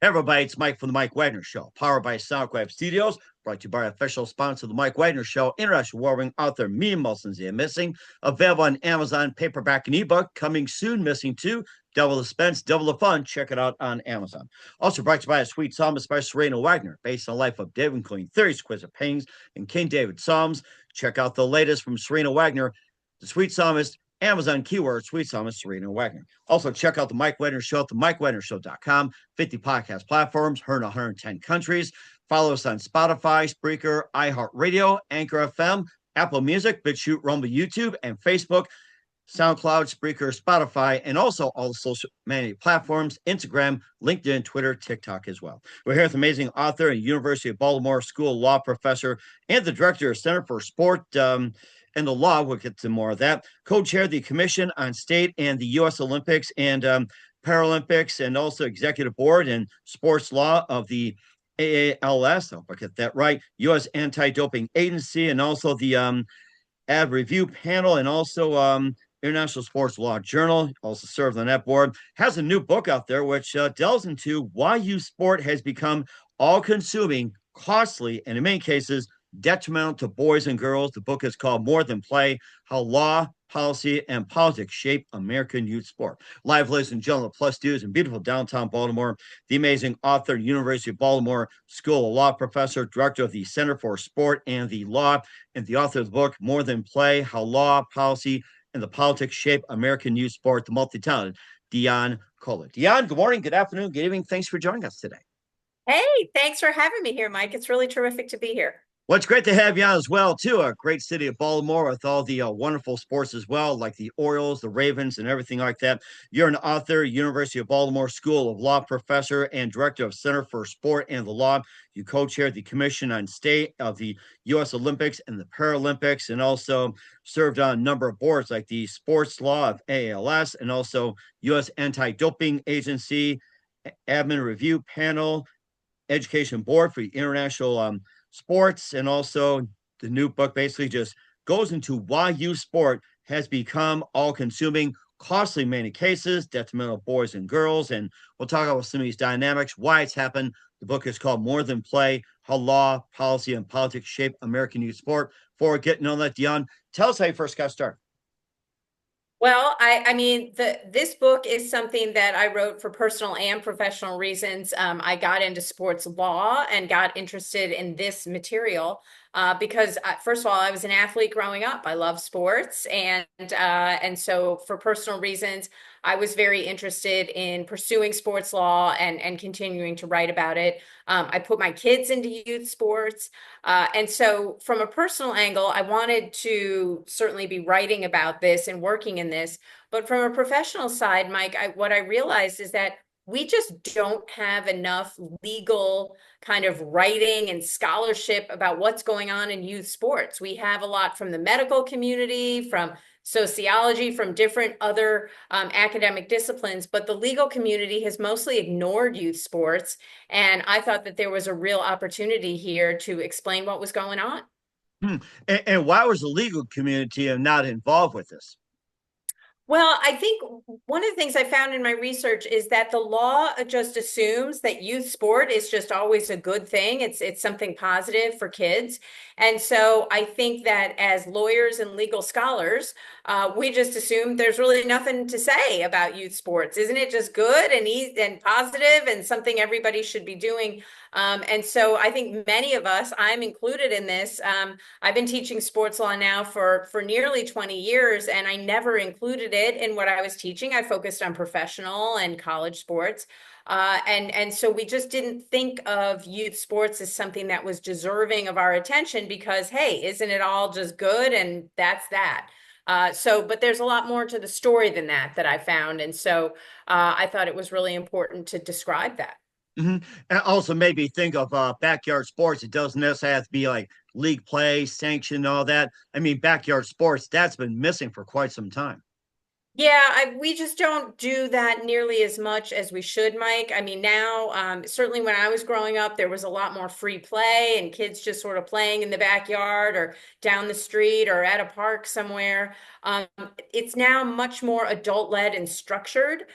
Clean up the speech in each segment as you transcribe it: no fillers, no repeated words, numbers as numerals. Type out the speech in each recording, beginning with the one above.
Everybody, it's Mike from the Mike Wagner Show, powered by SoundCloud Studios, brought to you by official sponsor of the Mike Wagner Show, international warring author Mia Mulson's Missing, available on Amazon, paperback and ebook, coming soon, Missing 2, double the suspense, double the fun. Check it out on Amazon. Also brought to you by a sweet psalmist by Serena Wagner, based on the life of David, including 30 exquisite paintings and King David Psalms. Check out the latest from Serena Wagner, the sweet psalmist, Amazon keyword, Sweet Psalmist Serena Wagner. Also, check out the Mike Wagner Show at the MikeWagnerShow.com, 50 podcast platforms, heard in 110 countries. Follow us on Spotify, Spreaker, iHeartRadio, Anchor FM, Apple Music, BitChute, Rumble, YouTube, and Facebook, SoundCloud, Spreaker, Spotify, and also all the social media platforms, Instagram, LinkedIn, Twitter, TikTok as well. We're here with amazing author and University of Baltimore School of Law professor and the director of Center for Sport and the Law. We'll get to more of that. Co-chaired the Commission on State and the U.S. Olympics and Paralympics, and also executive board and sports law of the AALS. I hope I get that right. U.S. Anti-Doping Agency, and also the ad review panel, and also International Sports Law Journal. Also served on that board. Has a new book out there which delves into why youth sport has become all-consuming, costly, and in many cases detrimental to boys and girls. The book is called More Than Play: How Law, Policy, and Politics Shape American Youth Sport. Live, ladies and gentlemen, Plus Studios in beautiful downtown Baltimore, the amazing author, University of Baltimore School of Law professor, director of the Center for Sport and the Law, and the author of the book More Than Play: How Law, Policy, and the Politics Shape American Youth Sport, the multi-talented Dionne Koller. Dionne, good morning, good afternoon, good evening. Thanks for joining us today. Hey, thanks for having me here, Mike. It's really terrific to be here. Well, it's great to have you on as well, too. A great city of Baltimore with all the wonderful sports as well, like the Orioles, the Ravens, and everything like that. You're an author, University of Baltimore School of Law professor, and director of Center for Sport and the Law. You co-chaired the Commission on State of the U.S. Olympics and the Paralympics, and also served on a number of boards like the Sports Law of AALS, and also U.S. Anti-Doping Agency, Admin Review Panel, Education Board for the International Sports, and also the new book basically just goes into why youth sport has become all-consuming, costly in many cases, detrimental to boys and girls, and we'll talk about some of these dynamics, why it's happened. The book is called More Than Play: How Law, Policy, and Politics Shape American Youth Sport. Before getting on that, Dionne, tell us how you first got started. Well, I mean, this book is something that I wrote for personal and professional reasons. I got into sports law and got interested in this material because, first of all, I was an athlete growing up. I love sports, and so for personal reasons, I was very interested in pursuing sports law and continuing to write about it. I put my kids into youth sports. And so from a personal angle, I wanted to certainly be writing about this and working in this. But from a professional side, Mike, what I realized is that we just don't have enough legal kind of writing and scholarship about what's going on in youth sports. We have a lot from the medical community, from sociology, from different other academic disciplines, but the legal community has mostly ignored youth sports. And I thought that there was a real opportunity here to explain what was going on. And why was the legal community not involved with this? Well, I think one of the things I found in my research is that the law just assumes that youth sport is just always a good thing. It's something positive for kids. And so I think that as lawyers and legal scholars, we just assume there's really nothing to say about youth sports. Isn't it just good and easy and positive and something everybody should be doing? And so I think many of us, I'm included in this. I've been teaching sports law now for nearly 20 years, and I never included it in what I was teaching. I focused on professional and college sports. And so we just didn't think of youth sports as something that was deserving of our attention because, hey, isn't it all just good? And that's that. But there's a lot more to the story than that I found. And so I thought it was really important to describe that. Mm-hmm. And also maybe think of backyard sports. It doesn't necessarily have to be like league play, sanction, all that. I mean, backyard sports, that's been missing for quite some time. Yeah, we just don't do that nearly as much as we should, Mike. I mean, now, certainly when I was growing up, there was a lot more free play and kids just sort of playing in the backyard or down the street or at a park somewhere. Um, it's now much more adult-led and structured,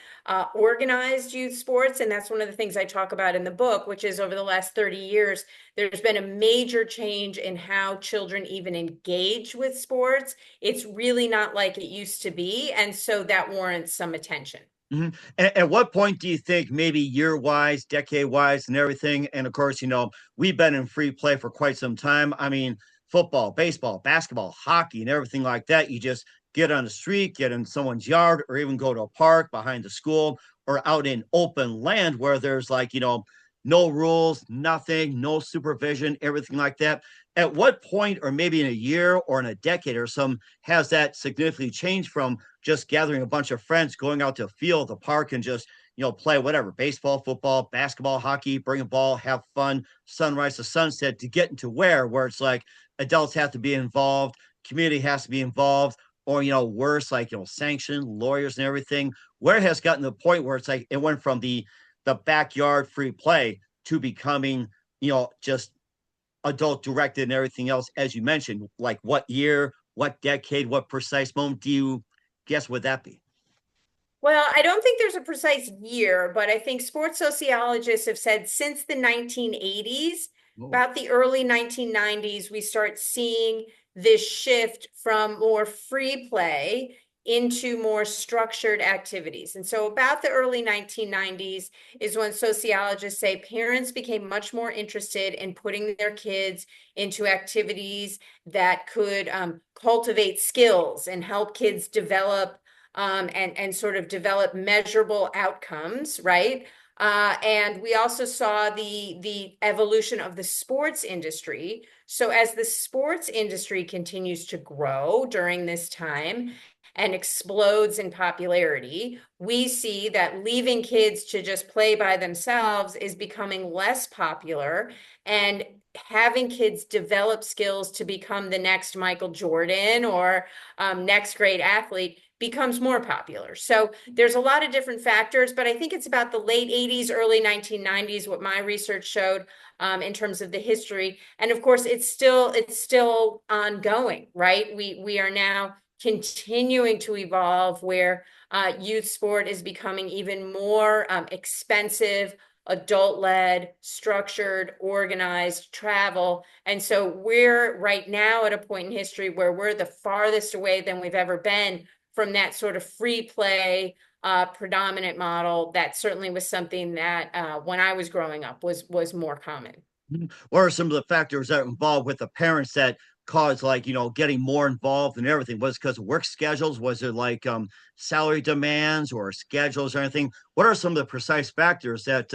organized youth sports. And that's one of the things I talk about in the book, which is over the last 30 years, there's been a major change in how children even engage with sports. It's really not like it used to be. And so that warrants some attention. Mhm. At what point do you think, maybe year wise, decade wise, and everything? And of course, we've been in free play for quite some time. I mean, football, baseball, basketball, hockey, and everything like that. You just get on the street, get in someone's yard, or even go to a park behind the school or out in open land where there's like, no rules, nothing, no supervision, everything like that. At what point, or maybe in a year or in a decade or some, has that significantly changed from just gathering a bunch of friends, going out to a field, the park, and just play whatever, baseball, football, basketball, hockey, bring a ball, have fun, sunrise to sunset, to get into where it's like adults have to be involved, community has to be involved, or worse, like sanctioned lawyers and everything. Where it has gotten to the point where it's like it went from the backyard free play to becoming just adult directed and everything else, as you mentioned. Like what year, what decade, what precise moment do you guess would that be? Well, I don't think there's a precise year, but I think sports sociologists have said since the 1980s, Oh. about the early 1990s, we start seeing this shift from more free play into more structured activities. And so about the early 1990s is when sociologists say parents became much more interested in putting their kids into activities that could cultivate skills and help kids develop and sort of develop measurable outcomes, right? And we also saw the evolution of the sports industry. So as the sports industry continues to grow during this time and explodes in popularity, we see that leaving kids to just play by themselves is becoming less popular, and having kids develop skills to become the next Michael Jordan or next great athlete becomes more popular. So there's a lot of different factors, but I think it's about the late 80s, early 1990s, what my research showed in terms of the history. And of course, it's still ongoing, right? We are now continuing to evolve where youth sport is becoming even more expensive, adult-led, structured, organized travel. And so we're right now at a point in history where we're the farthest away than we've ever been from that sort of free play predominant model. That certainly was something that when I was growing up was more common. What are some of the factors that are involved with the parents that cause, like, getting more involved in everything? Was it because of work schedules? Was it like salary demands or schedules or anything? What are some of the precise factors that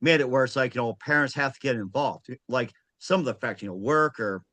made it where it's like, parents have to get involved? Like some of the factors, work or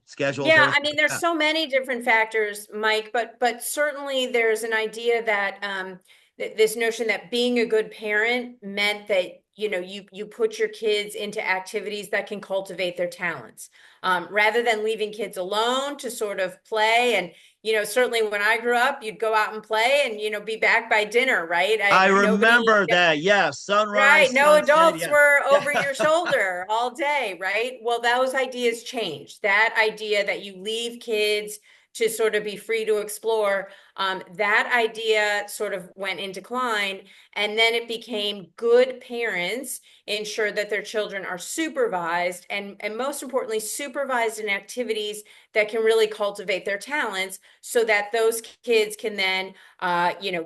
schedules, Yeah, I everything mean, like there's that. so many different factors, Mike, but certainly there's an idea that this notion that being a good parent meant that you put your kids into activities that can cultivate their talents, rather than leaving kids alone to sort of play. And certainly when I grew up, you'd go out and play and be back by dinner, right? I Nobody. remember that. Yeah. Right. Sunrise, No sunset. adults Yeah. were over Yeah. your shoulder all day, right? Well, those ideas changed. That idea that you leave kids to sort of be free to explore, that idea sort of went in decline. And then it became good parents ensure that their children are supervised and most importantly, supervised in activities that can really cultivate their talents so that those kids can then,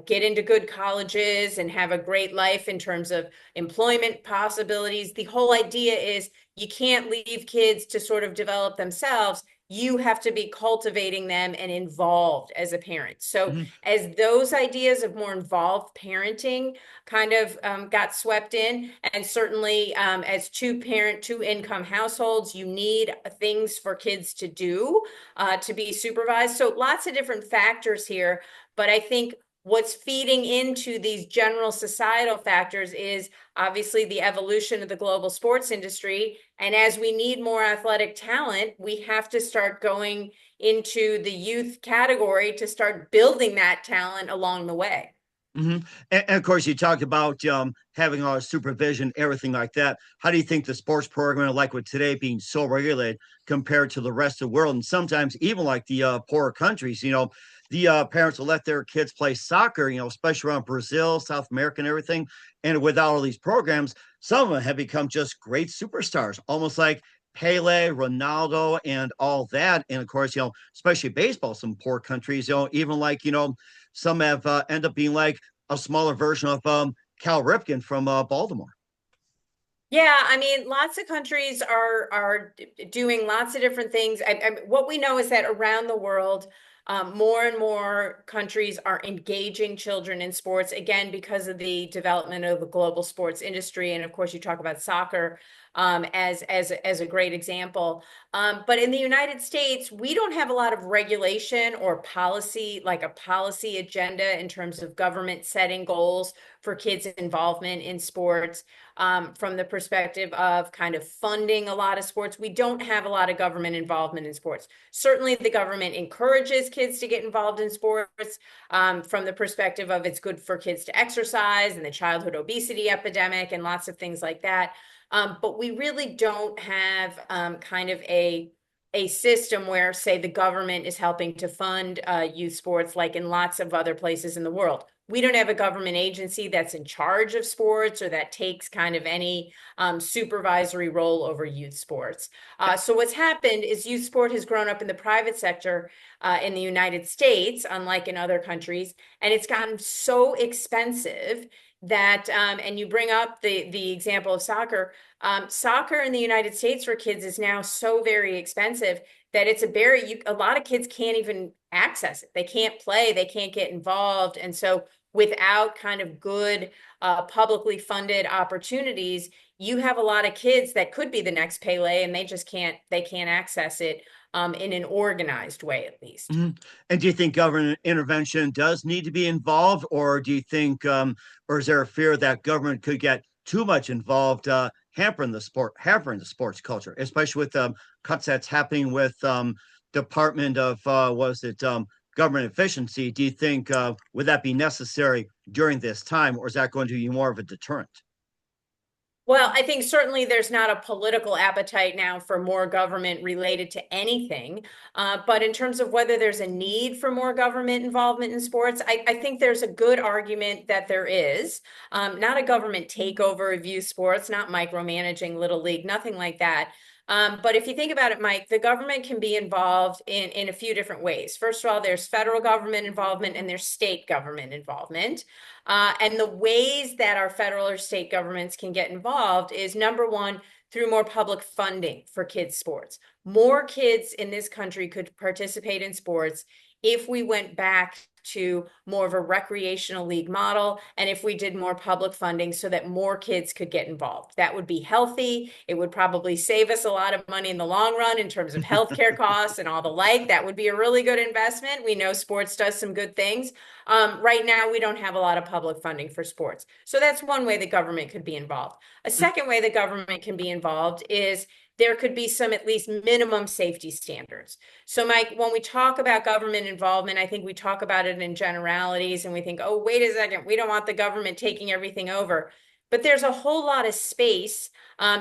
get into good colleges and have a great life in terms of employment possibilities. The whole idea is you can't leave kids to sort of develop themselves. You have to be cultivating them and involved as a parent. So, Mhm. as those ideas of more involved parenting kind of got swept in, and certainly as two income households, you need things for kids to do to be supervised. So, lots of different factors here. But I think what's feeding into these general societal factors is obviously the evolution of the global sports industry. And as we need more athletic talent, we have to start going into the youth category to start building that talent along the way. Mm-hmm. And of course, you talked about having all supervision, everything like that. How do you think the sports program, like with today being so regulated compared to the rest of the world, and sometimes even like the poorer countries, the parents will let their kids play soccer, especially around Brazil, South America, and everything. And without all these programs, some of them have become just great superstars, almost like Pele, Ronaldo, and all that. And of course, especially baseball, some poor countries, even like, some have end up being like a smaller version of Cal Ripken from Baltimore. Yeah, I mean, lots of countries are doing lots of different things. What we know is that around the world, more and more countries are engaging children in sports, again, because of the development of the global sports industry. And of course, you talk about soccer as a great example. But in the United States, we don't have a lot of regulation or policy, like a policy agenda in terms of government setting goals for kids' involvement in sports. From the perspective of kind of funding a lot of sports, we don't have a lot of government involvement in sports. Certainly, the government encourages kids to get involved in sports from the perspective of it's good for kids to exercise and the childhood obesity epidemic and lots of things like that. But we really don't have kind of a system where, say, the government is helping to fund youth sports like in lots of other places in the world. We don't have a government agency that's in charge of sports or that takes kind of any supervisory role over youth sports. So what's happened is youth sport has grown up in the private sector in the United States, unlike in other countries, and it's gotten so expensive that, and you bring up the example of soccer. Soccer in the United States for kids is now so very expensive that it's a lot of kids can't even access it. They can't play, they can't get involved. And so without kind of good publicly funded opportunities, you have a lot of kids that could be the next Pele and they can't access it in an organized way, at least. Mm-hmm. And do you think government intervention does need to be involved, or do you think, or is there a fear that government could get too much involved, hampering the sports culture, especially with cuts that's happening with Department of government efficiency? Do you think would that be necessary during this time, or is that going to be more of a deterrent? Well, I think certainly there's not a political appetite now for more government related to anything. But in terms of whether there's a need for more government involvement in sports, I think there's a good argument that there is. Not a government takeover of youth sports, not micromanaging Little League, nothing like that. But if you think about it, Mike, the government can be involved in a few different ways. First of all, there's federal government involvement and there's state government involvement. And the ways that our federal or state governments can get involved is, number one, through more public funding for kids' sports. More kids in this country could participate in sports if we went back to more of a recreational league model and if we did more public funding so that more kids could get involved. That would be healthy. It would probably save us a lot of money in the long run in terms of healthcare costs and all the like. That would be a really good investment. We know sports does some good things. Right now, we don't have a lot of public funding for sports. So that's one way the government could be involved. A second way the government can be involved is there could be some at least minimum safety standards. So, Mike, when we talk about government involvement, I think we talk about it in generalities and we think, oh, wait a second, we don't want the government taking everything over. But there's a whole lot of space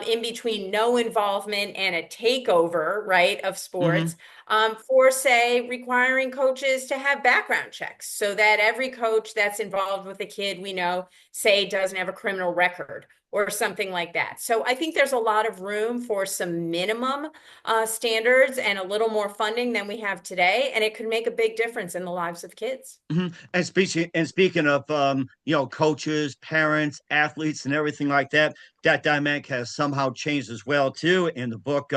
in between no involvement and a takeover, right, of sports for, say, requiring coaches to have background checks so that every coach that's involved with a kid we know, say, doesn't have a criminal record or something like that. So I think there's a lot of room for some minimum standards and a little more funding than we have today, and it could make a big difference in the lives of kids. Mm-hmm. And speaking of coaches, parents, athletes, and everything like that, that dynamic has somehow changed as well too. In the book,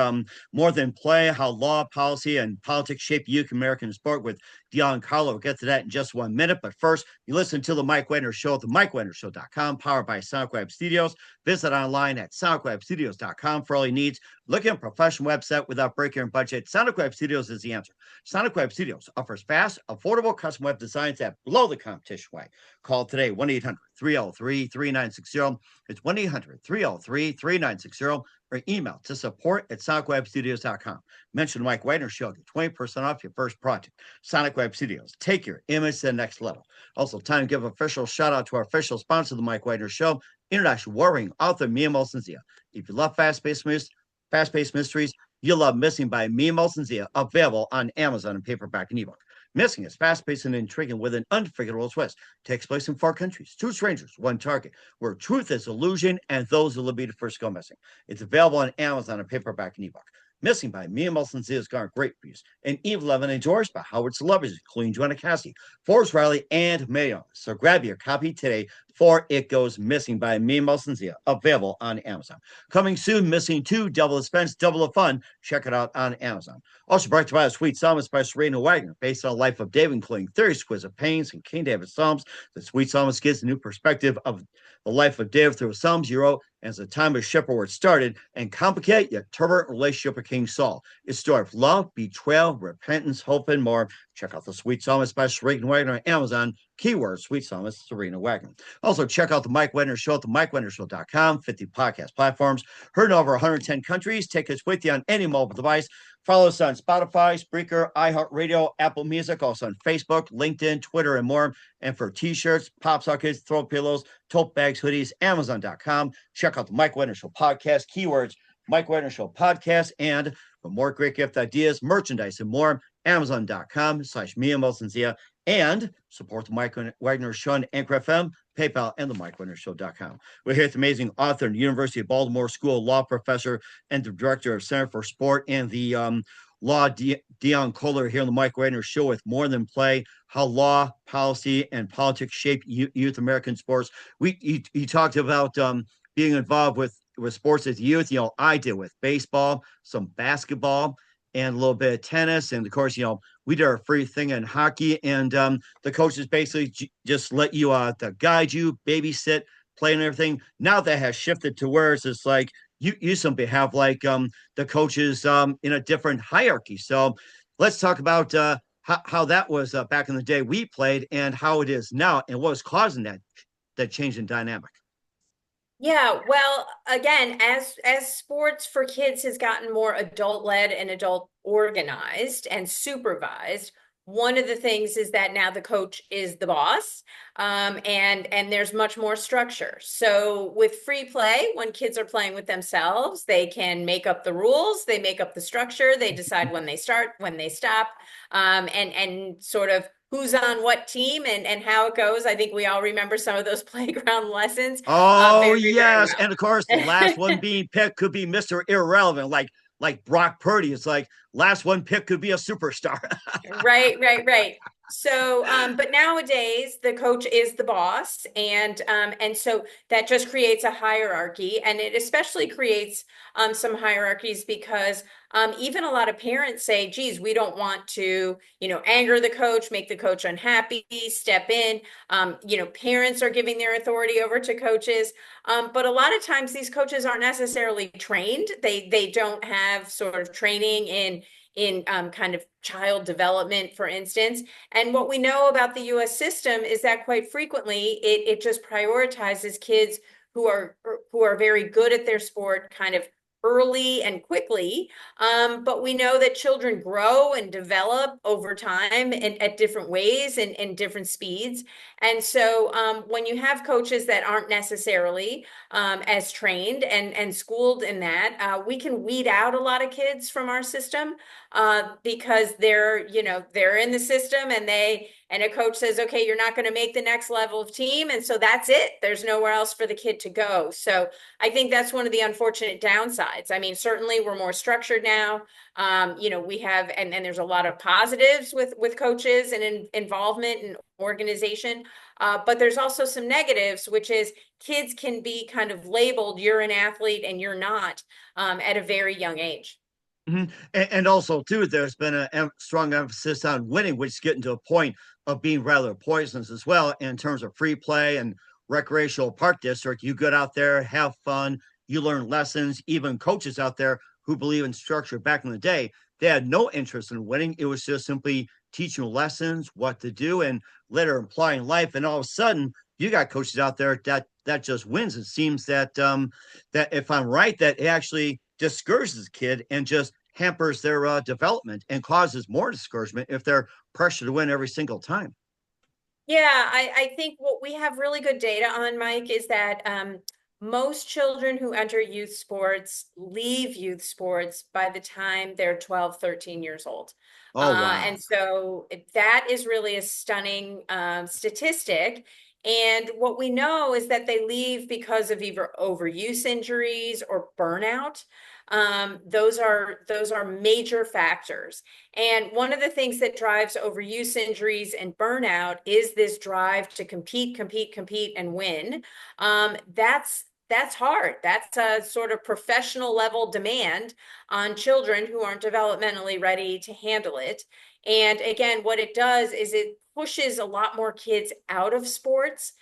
More Than Play: How Law, Policy, and Politics Shape Youth American Sport, with Dionne Koller. We'll get to that in just 1 minute. But first, you listen to the Mike Wagner Show at the MikeWagnerShow.com, powered by SoundCloud Studios. Visit online at SoundCloudStudios.com for all your needs Looking at a professional website without breaking your budget, Sonic Web Studios is the answer. Sonic Web Studios offers fast, affordable custom web designs that blow the competition away. Call today 1-800-303-3960. It's 1-800-303-3960 or email to support@sonicwebstudios.com. Mention the Mike Wagner Show. Get 20% off your first project. Sonic Web Studios. Take your image to the next level. Also, time to give an official shout out to our official sponsor of the Mike Wagner Show, international warring author Mia Molson-Zia. If you love fast-paced mysteries, you'll love Missing by Mia Molson-Zia, available on Amazon in paperback and ebook. Missing is fast-paced and intriguing with an unforgettable twist. Takes place in 4 countries, 2 strangers, 1 target, where truth is illusion and those who will be the first go missing. It's available on Amazon in paperback and ebook. Missing by Mia Molson-Zia has garnered great reviews and even been endorsed by Howard celebrities, including Joanna Cassidy, Forrest Riley, and Mayo. So grab your copy today for It Goes Missing by Mia Molson-Zia, available on Amazon. Coming soon, Missing 2, Double the Suspense, Double the Fun. Check it out on Amazon. Also brought to you by Sweet Psalmist by Serena Wagner, based on the life of David, including 30 exquisite pains and King David Psalms. The Sweet Psalmist gives a new perspective of the life of David through Psalms he wrote as the time of shepherd where it started, and complicated yet turbulent relationship with King Saul. It's a story of love, betrayal, repentance, hope, and more. Check out the Sweet Psalmist by Serena Wagner on Amazon. Keyword Sweet Psalmist Serena Wagner. Also, check out the Mike Wagner Show at themikewagnershow.com, 50 podcast platforms. Heard in over 110 countries. Take us with you on any mobile device. Follow us on Spotify, Spreaker, iHeartRadio, Apple Music, also on Facebook, LinkedIn, Twitter, and more. And for t-shirts, pop sockets, throw pillows, tote bags, hoodies, Amazon.com. Check out the Mike Wagner Show podcast. Keywords, Mike Wagner Show podcast. And for more great gift ideas, merchandise, and more, Amazon.com/Mia Molson-Zia. And support the Mike Wagner Show on Anchor FM, PayPal, and the MikeWagnerShow.com. We're here with amazing author and University of Baltimore School of Law professor and the director of Center for Sport and the Law, Dionne Koller, here on the Mike Wagner Show with More Than Play, how law, policy, and politics shape youth American sports. He talked about being involved with sports as youth. I did with baseball, some basketball, and a little bit of tennis. And of course, we did our free thing in hockey, and the coaches basically just let you to guide you, babysit, play and everything. Now that has shifted to where it's just like you simply have like the coaches in a different hierarchy. So let's talk about how that was back in the day we played and how it is now and what was causing that change in dynamic. Yeah, well, again, as sports for kids has gotten more adult-led and adult organized and supervised, one of the things is that now the coach is the boss, and there's much more structure. So with free play, when kids are playing with themselves, they can make up the rules, they make up the structure, they decide when they start, when they stop, and sort of who's on what team and how it goes. I think we all remember some of those playground lessons. Oh, very, yes. Very well. And of course, the last one being picked could be Mr. Irrelevant, like Brock Purdy. It's like last one picked could be a superstar. Right. So, but nowadays the coach is the boss, and so that just creates a hierarchy, and it especially creates some hierarchies because even a lot of parents say, geez, we don't want to, anger the coach, make the coach unhappy, step in. Parents are giving their authority over to coaches. But a lot of times these coaches aren't necessarily trained. They don't have sort of training in kind of child development, for instance. And what we know about the U.S. system is that quite frequently it just prioritizes kids who are very good at their sport kind of early and quickly. But we know that children grow and develop over time and at different ways and different speeds. And so when you have coaches that aren't necessarily as trained and schooled in that, we can weed out a lot of kids from our system because they're in the system and a coach says, okay, you're not going to make the next level of team. And so that's it. There's nowhere else for the kid to go. So I think that's one of the unfortunate downsides. I mean, certainly we're more structured now. We have, and there's a lot of positives with coaches and involvement and organization. But there's also some negatives, which is kids can be kind of labeled, you're an athlete and you're not, at a very young age. Mm-hmm. And also, too, there's been a strong emphasis on winning, which is getting to a point of being rather poisonous as well in terms of free play and recreational park district. You get out there, have fun, you learn lessons, even coaches out there who believe in structure back in the day, they had no interest in winning. It was just simply teaching lessons, what to do, and later applying life. And all of a sudden, you got coaches out there that just wins. It seems that if I'm right, that it actually discourages the kid and just hampers their development and causes more discouragement if they're pressured to win every single time. Yeah, I think what we have really good data on, Mike, is that most children who enter youth sports leave youth sports by the time they're 12, 13 years old. Oh wow. And so that is really a stunning statistic. And what we know is that they leave because of either overuse injuries or burnout. Those are major factors. And one of the things that drives overuse injuries and burnout is this drive to compete, compete, compete, and win. That's hard. That's a sort of professional level demand on children who aren't developmentally ready to handle it. And again, what it does is it pushes a lot more kids out of sports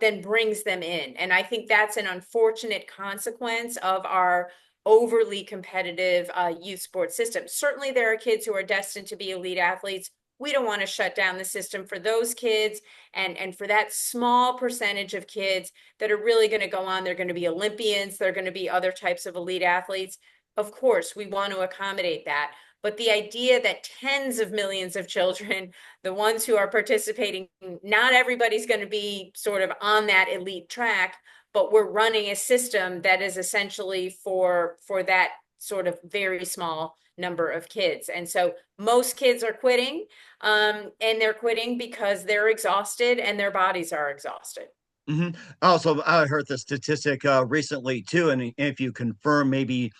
than brings them in. And I think that's an unfortunate consequence of our overly competitive youth sports system. Certainly, there are kids who are destined to be elite athletes. We don't want to shut down the system for those kids and for that small percentage of kids that are really going to go on. They're going to be Olympians. They're going to be other types of elite athletes. Of course, we want to accommodate that. But the idea that tens of millions of children, the ones who are participating, not everybody's going to be sort of on that elite track, but we're running a system that is essentially for that sort of very small number of kids. And so most kids are quitting, and they're quitting because they're exhausted and their bodies are exhausted. Mm-hmm. Also, I heard the statistic recently too, and if you confirm, maybe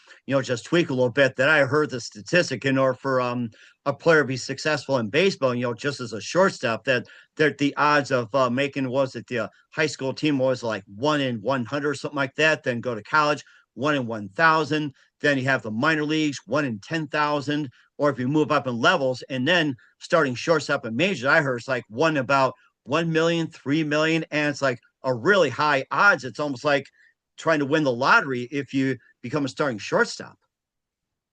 just tweak a little bit. That I heard the statistic in order for a player to be successful in baseball, just as a shortstop, that the odds of making was it the high school team was like 1 in 100 or something like that. Then go to college, 1 in 1,000. Then you have the minor leagues, 1 in 10,000. Or if you move up in levels, and then starting shortstop in majors, I heard it's like one about 1 million, 3 million, and it's like a really high odds. It's almost like trying to win the lottery if you become a starting shortstop.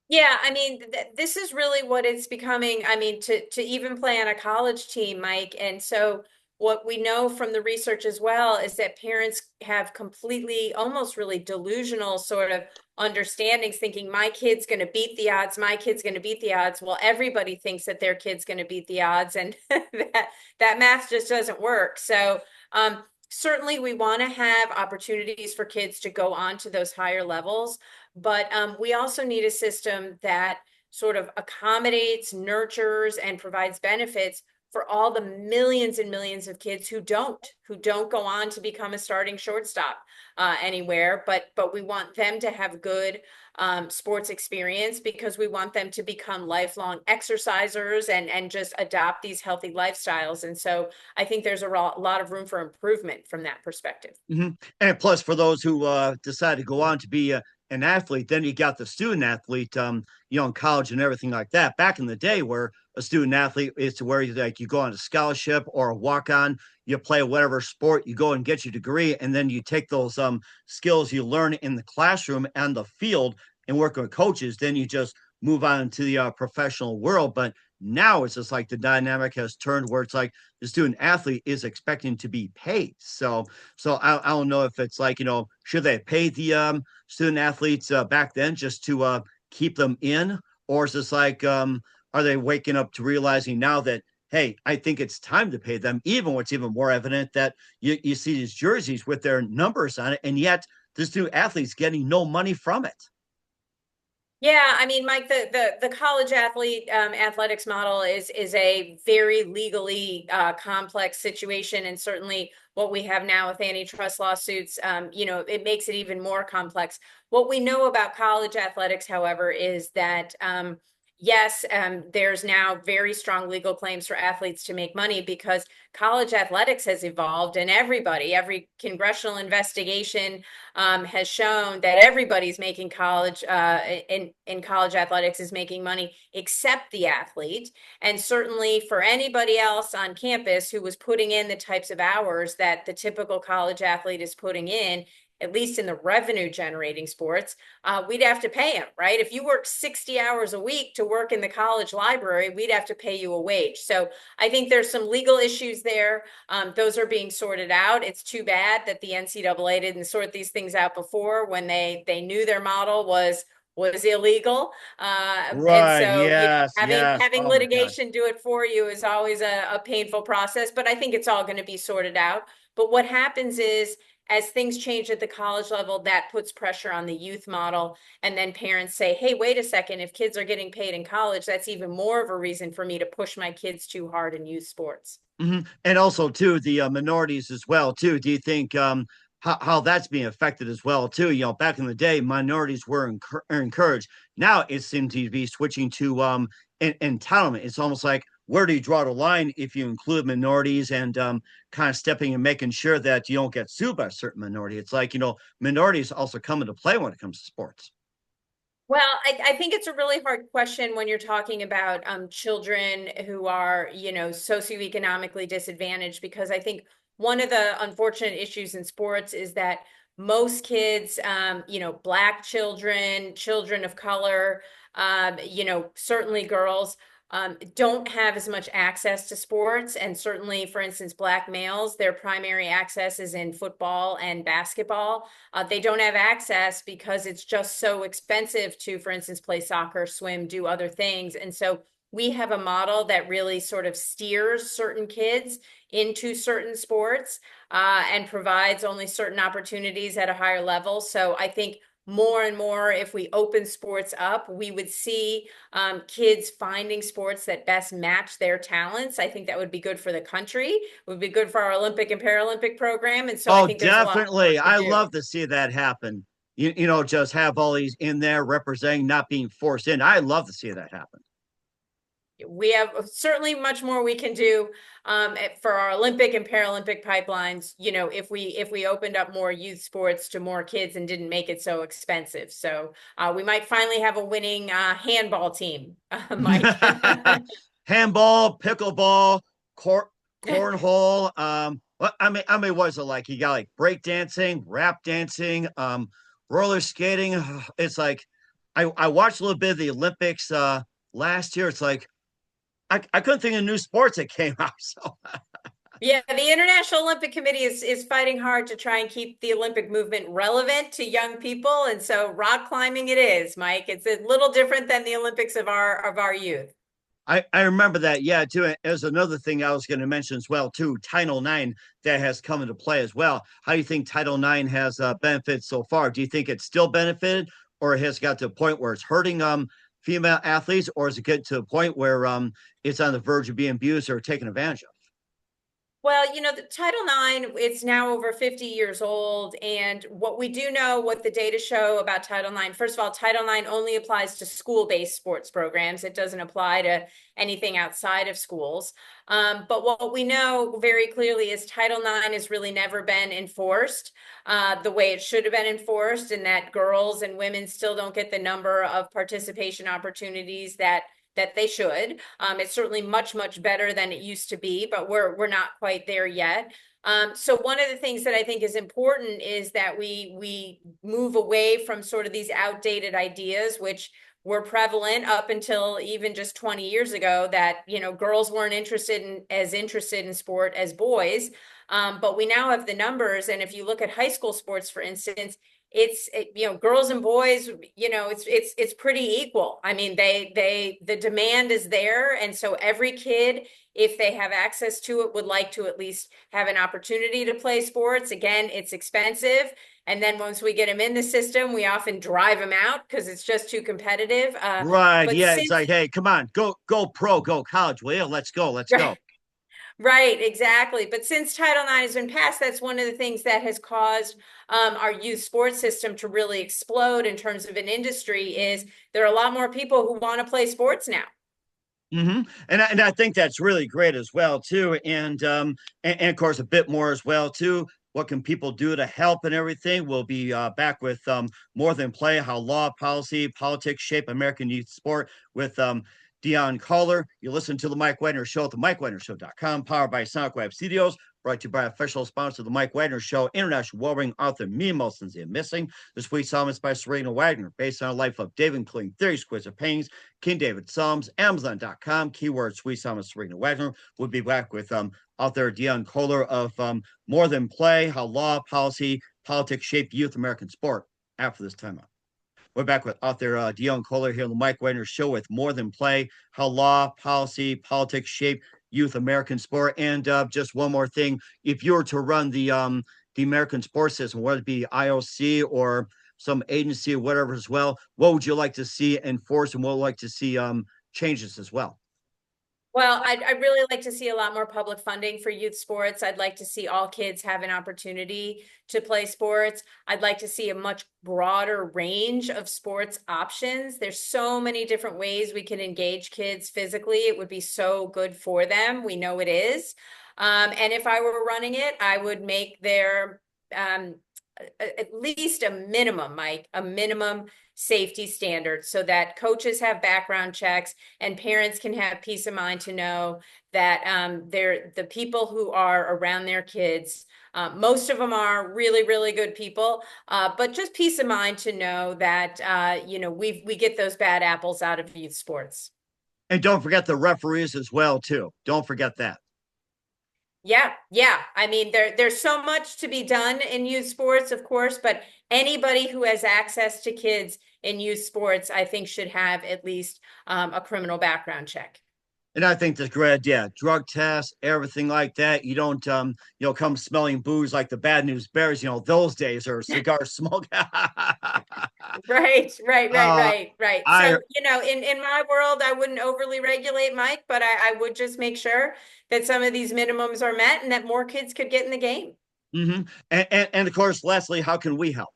Yeah, I mean, this is really what it's becoming. I mean, to even play on a college team, Mike. And so what we know from the research as well is that parents have completely, almost really delusional sort of understandings, thinking my kid's going to beat the odds, my kid's going to beat the odds. Well, everybody thinks that their kid's going to beat the odds, and that math just doesn't work. So certainly we want to have opportunities for kids to go on to those higher levels. But we also need a system that sort of accommodates, nurtures, and provides benefits for all the millions and millions of kids who don't go on to become a starting shortstop anywhere. But we want them to have good sports experience because we want them to become lifelong exercisers and just adopt these healthy lifestyles. And so I think there's a lot of room for improvement from that perspective. Mm-hmm. And plus, for those who decide to go on to be an athlete, then you got the student athlete, in college and everything like that. Back in the day, where a student athlete is to where you go on a scholarship or a walk on, you play whatever sport, you go and get your degree, and then you take those skills you learn in the classroom and the field and work with coaches. Then you just move on into the professional world. But now it's just like the dynamic has turned where it's like the student athlete is expecting to be paid. So I don't know if it's like, should they pay the student athletes back then just to keep them in? Or is this like, are they waking up to realizing now that, hey, I think it's time to pay them? Even what's even more evident that you see these jerseys with their numbers on it, and yet the student athlete's getting no money from it. Yeah, I mean, Mike, the college athlete athletics model is a very legally complex situation, and certainly what we have now with antitrust lawsuits, it makes it even more complex. What we know about college athletics, however, is that yes, there's now very strong legal claims for athletes to make money because college athletics has evolved, and every congressional investigation has shown that everybody's making college in college athletics is making money except the athlete. And certainly for anybody else on campus who was putting in the types of hours that the typical college athlete is putting in, at least in the revenue generating sports, we'd have to pay them, right? If you work 60 hours a week to work in the college library, we'd have to pay you a wage. So I think there's some legal issues there. Those are being sorted out. It's too bad that the NCAA didn't sort these things out before when they knew their model was illegal. And Right. so, Yes. Yes. having Oh my God. litigation do it for you is always a painful process, but I think it's all going to be sorted out. But what happens is, as things change at the college level, that puts pressure on the youth model. And then parents say, hey, wait a second, if kids are getting paid in college, that's even more of a reason for me to push my kids too hard in youth sports. And also too the minorities as well too. Do you think how that's being affected as well too? Back in the day, minorities were encouraged. Now it seems to be switching to entitlement. It's almost like, where do you draw the line if you include minorities, and kind of stepping and making sure that you don't get sued by a certain minority? It's like, minorities also come into play when it comes to sports. Well, I think it's a really hard question when you're talking about children who are, socioeconomically disadvantaged, because I think one of the unfortunate issues in sports is that most kids, Black children, children of color, certainly girls, don't have as much access to sports. And certainly, for instance, Black males, their primary access is in football and basketball. They don't have access because it's just so expensive to, for instance, play soccer, swim, do other things. And so we have a model that really sort of steers certain kids into certain sports, and provides only certain opportunities at a higher level. So I think more and more, if we open sports up, we would see kids finding sports that best match their talents. I think that would be good for the country. It would be good for our Olympic and Paralympic program. And so I Oh, think there's a lot more definitely. to I do. love to see that happen. Just have all these in there representing, not being forced in. I love to see that happen. We have certainly much more we can do for our Olympic and Paralympic pipelines, if we opened up more youth sports to more kids and didn't make it so expensive. So we might finally have a winning handball team, Mike. Handball, pickleball, cornhole. I mean, what is it like? You got like break dancing, rap dancing, roller skating. It's like, I watched a little bit of the Olympics last year. It's like, I couldn't think of new sports that came out. So Yeah, the International Olympic Committee is fighting hard to try and keep the Olympic movement relevant to young people. And so rock climbing it is, Mike. It's a little different than the Olympics of our youth. I remember that. Yeah, too. As another thing I was going to mention as well, too, Title IX that has come into play as well. How do you think Title IX has benefited so far? Do you think it's still benefited, or it has got to a point where it's hurting female athletes, or is it get to a point where it's on the verge of being abused or taken advantage of? Well, the Title IX, it's now over 50 years old. And what we do know, what the data show about Title IX, first of all, Title IX only applies to school-based sports programs. It doesn't apply to anything outside of schools. But what we know very clearly is Title IX has really never been enforced the way it should have been enforced, and that girls and women still don't get the number of participation opportunities that they should. It's certainly much, much better than it used to be, but we're not quite there yet. So one of the things that I think is important is that we move away from sort of these outdated ideas, which were prevalent up until even just 20 years ago, that girls weren't as interested in sport as boys. But we now have the numbers, and if you look at high school sports, for instance, girls and boys, it's pretty equal. I mean, the demand is there, and so every kid, if they have access to it, would like to at least have an opportunity to play sports. Again, it's expensive, and then once we get them in the system, we often drive them out because it's just too competitive. Right. But Yeah. It's since like, hey, come on, go pro, go college, will you? Let's go. Let's go. Right, exactly. But since Title IX has been passed, that's one of the things that has caused our youth sports system to really explode in terms of an industry. Is there are a lot more people who want to play sports now. And I think that's really great as well too, and of course a bit more as well too. What can people do to help and everything? We'll be back with more than play: how law, policy, politics shape American youth sport with Dionne Koller. You listen to the Mike Wagner Show at the MikeWagnerShow.com, powered by SoundCloud Studios. brought to you by official sponsor of the Mike Wagner Show, international well-ring author Me Molson's in Missing. The Sweet Psalmist by Serena Wagner, based on a life of David, including 30 exquisite paintings. King David Psalms, Amazon.com, keyword Sweet Psalmist Serena Wagner. We'll be back with author Dionne Koller of More Than Play, How Law, Policy, Politics Shape Youth American Sport after this timeout. We're back with author Dionne Koller here on the Mike Wagner Show with More Than Play, How Law, Policy, Politics Shape Youth American Sport. And just one more thing, if you were to run the American sports system, whether it be IOC or some agency or whatever as well, what would you like to see enforced and what would you like to see changes as well? Well, I'd really like to see a lot more public funding for youth sports. I'd like to see all kids have an opportunity to play sports. I'd like to see a much broader range of sports options. There's so many different ways we can engage kids physically. It would be so good for them. We know it is. And if I were running it, I would make their at least a minimum, Mike, a minimum safety standard so that coaches have background checks and parents can have peace of mind to know that they're the people who are around their kids. Most of them are really, really good people, but just peace of mind to know that, we get those bad apples out of youth sports. And don't forget the referees as well, too. Don't forget that. Yeah. I mean, there's so much to be done in youth sports, of course, but anybody who has access to kids in youth sports, I think, should have at least a criminal background check. And I think that's a great idea. Drug tests, everything like that. You don't, come smelling booze like the Bad News Bears. Those days or cigar smoke. Right. I, So, in my world, I wouldn't overly regulate, Mike, but I would just make sure that some of these minimums are met and that more kids could get in the game. mm-hmm. And of course, lastly, how can we help?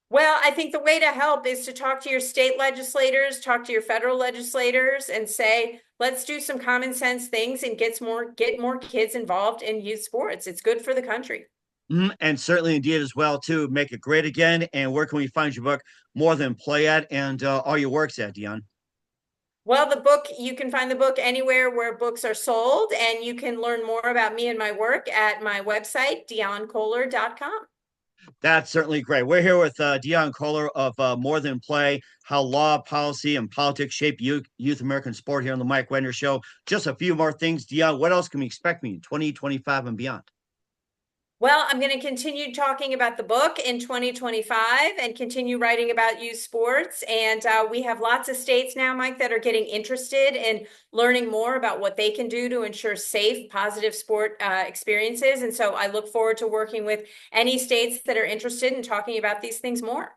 Well, I think the way to help is to talk to your state legislators, talk to your federal legislators, and say, let's do some common sense things and get more kids involved in youth sports. It's good for the country. Mm-hmm. And certainly indeed as well, too. Make it great again. And where can we find your book, More Than Play at, and all your works at, Dionne? Well, you can find the book anywhere where books are sold, and you can learn more about me and my work at my website, dionnekoller.com. That's certainly great. We're here with Dionne Koller of More Than Play, How Law, Policy, and Politics Shape Youth American Sport here on the Mike Wagner Show. Just a few more things. Dionne, what else can we expect in 2025 and beyond? Well, I'm going to continue talking about the book in 2025 and continue writing about youth sports. And we have lots of states now, Mike, that are getting interested in learning more about what they can do to ensure safe, positive sport experiences. And so I look forward to working with any states that are interested in talking about these things more.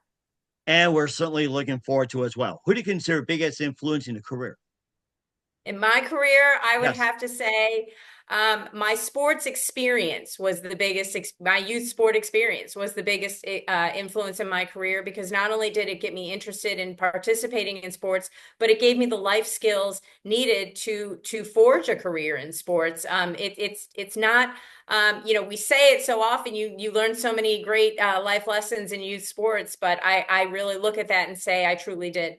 And we're certainly looking forward to as well. Who do you consider biggest influence in your career? In my career, I would Yes. have to say my sports experience was the biggest, my youth sport experience was the biggest influence in my career, because not only did it get me interested in participating in sports, but it gave me the life skills needed to forge a career in sports. It's not, we say it so often, you learn so many great life lessons in youth sports, but I really look at that and say I truly did.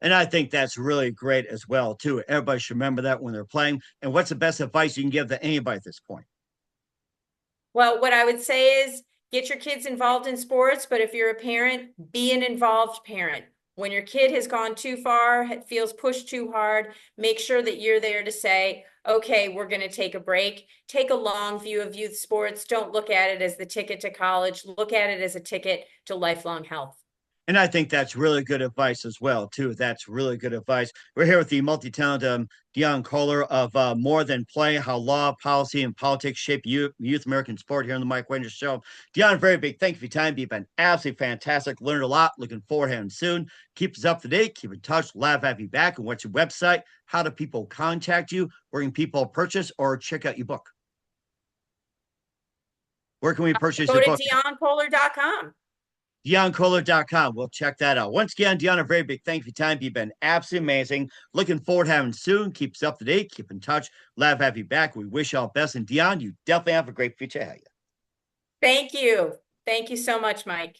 And I think that's really great as well, too. Everybody should remember that when they're playing. And what's the best advice you can give to anybody at this point? Well, what I would say is get your kids involved in sports, but if you're a parent, be an involved parent. When your kid has gone too far, feels pushed too hard, make sure that you're there to say, okay, we're going to take a break. Take a long view of youth sports. Don't look at it as the ticket to college. Look at it as a ticket to lifelong health. And I think that's really good advice as well, too. That's really good advice. We're here with the multi-talented Dionne Koller of More Than Play, How Law, Policy, and Politics Shape Youth American Sport here on the Mike Wagner Show. Dionne, very big thank you for your time. You've been absolutely fantastic. Learned a lot. Looking forward to having soon. Keep us up to date. Keep in touch. Love have you back. And what's your website? How do people contact you? Where can people purchase or check out your book? Where can we purchase your book? Go to dionnekoller.com. DionneKoller.com. We'll check that out. Once again, Dionne, a very big thank you for your time. You've been absolutely amazing. Looking forward to having soon. Keep us up to date. Keep in touch. Love have you back. We wish you all best. And Dionne, you definitely have a great future ahead of you. Thank you. Thank you so much, Mike.